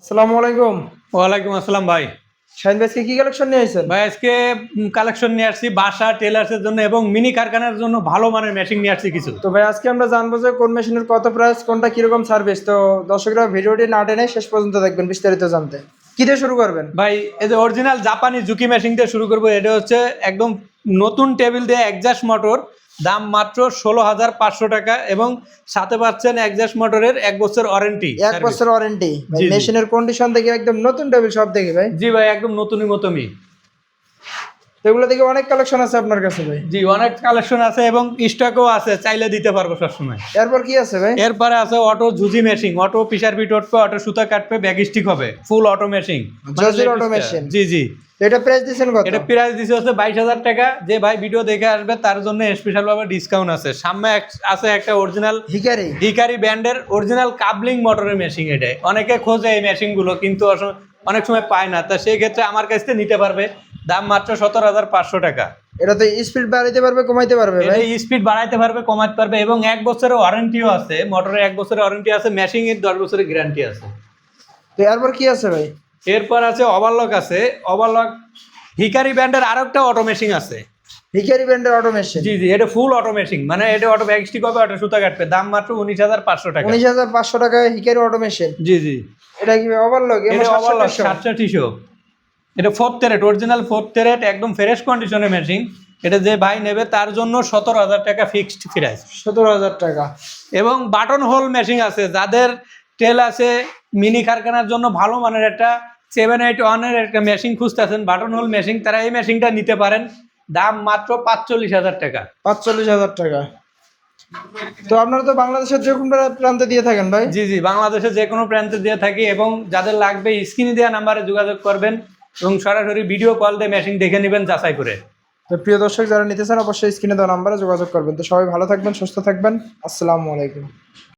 আসসালামু আলাইকুম। ওয়ালাইকুম আসসালাম ভাই। শাহিন ভাই, আজকে কি কালেকশন নিয়ে আসছেন? ভাই আজকে কালেকশন নিয়ে আসছি বাসা টেলার্সের জন্য এবং মিনি কারখানার জন্য ভালো মানের মেশিন নিয়ে আসছি কিছু। তো ভাই, আজকে আমরা জানবো যে কোন মেশিনের কত প্রাইস, কোনটা কিরকম সার্ভিস। তো দর্শকরা ভিডিওটি না টেনে শেষ পর্যন্ত দেখবেন বিস্তারিত জানতে। কি দিয়ে শুরু করবেন? ভাই এই যে অরিজিনাল জাপানি জুকি মেশিন দিয়ে শুরু করবো। এটা হচ্ছে একদম নতুন টেবিল দিয়ে একজাস্ট মোটর, দাম মাত্র 16,500 টাকা এবং সাথে পাচ্ছেন একজাস্ট মোটরের 1 বছর ওয়ারেন্টি। 1 বছর ওয়ারেন্টি। জি, জি। মেশিনের কন্ডিশন দেখে একদম নতুন টেবিল সব দেখি ভাই। জি ভাই, একদম নতুনই মতনই। তো এগুলো দেখে অনেক কালেকশন আছে আপনার কাছে ভাই। জি, অনেক কালেকশন আছে এবং স্টকও আছে, চাইলে দিতে পারবো সবসময়। এরপর কি আছে ভাই? এরপরে আছে অটো ঝুজি মেশিন, অটো পিসার বিট উঠবে, অটো সুতা কাটবে, ব্যাগ স্টিক হবে, ফুল অটো মেশিন। জজির অটো মেশিন। জি জি। এটা প্রাইস দিচ্ছেন কত? এটা প্রাইস দিছে হচ্ছে 22,000 টাকা। যে ভাই ভিডিও দেখে আসবে তার জন্য স্পেশাল ভাবে ডিসকাউন্ট আছে। সামনে আছে একটা অরিজিনাল হিকারি হিকারি ব্র্যান্ডের অরিজিনাল কাবলিং মোটরের মেশিন। এটা অনেকে খোঁজে এই মেশিন গুলো, কিন্তু অনেক সময় পায় না। তা সেই ক্ষেত্রে আমার কাছ থেকে নিতে পারবে, দাম মাত্র 17,500 টাকা। এটা তো স্পিড বাড়াইতে পারবে, কমাইতে পারবে ভাই? এটা স্পিড বাড়াইতে পারবে, কমাতে পারবে এবং 1 বছরের ওয়ারেন্টিও আছে। মোটরের 1 বছরের ওয়ারেন্টি আছে, মেশিনের 10 বছরের গ্যারান্টি আছে। তো এরপর কি আছে ভাই? এরপর আছে ওভারলক আছে। ওভারলক হিকারি ব্র্যান্ডের আরো একটা অটো মেশিন আছে। হিকারি ব্র্যান্ডের অটো মেশিন। জি জি, এটা ফুল অটো মেশিন, মানে এটা অটো ব্যাগ স্টিক হবে, অটো সুতা কাটবে, দাম মাত্র 19,500 টাকা। 19,500 টাকায় হিকারি অটো মেশিন। জি জি। এটা কি ওভারলক? এটা ওভারলক 700। এটা 4th rate, original 4th rate, একদম ফ্রেশ কন্ডিশনের মেশিন। এটা যে ভাই নেবে তার জন্য 17,000 টাকা ফিক্সড প্রাইস। 17,000 টাকা। এবং বাটন হোল মেশিন আছে, যাদের টেল আছে মিনি কারখানার জন্য ভালো মানের একটা 781 একটা মেশিন খুঁজতেছেন, বাটন হোল মেশিন, তারা এই মেশিনটা নিতে পারেন, দাম মাত্র 45,000 টাকা। 45,000 টাকা। তো আপনারা তো বাংলাদেশের যে কোনো প্রান্তে দিয়ে থাকেন ভাই? জি জি, বাংলাদেশে যে কোনো প্রান্তে দিয়ে থাকি এবং যাদের লাগবে স্ক্রিনে দেওয়া নাম্বারে যোগাযোগ করবেন এবং সরাসরি ভিডিও কল দিয়ে মেশিন দেখে নেবেন যাচাই করে। তো প্রিয় দর্শক, যারা নিতে চান অবশ্যই স্ক্রিনে দেওয়া নাম্বারে যোগাযোগ করবেন। তো সবাই ভালো থাকবেন, সুস্থ থাকবেন। আসসালামু আলাইকুম।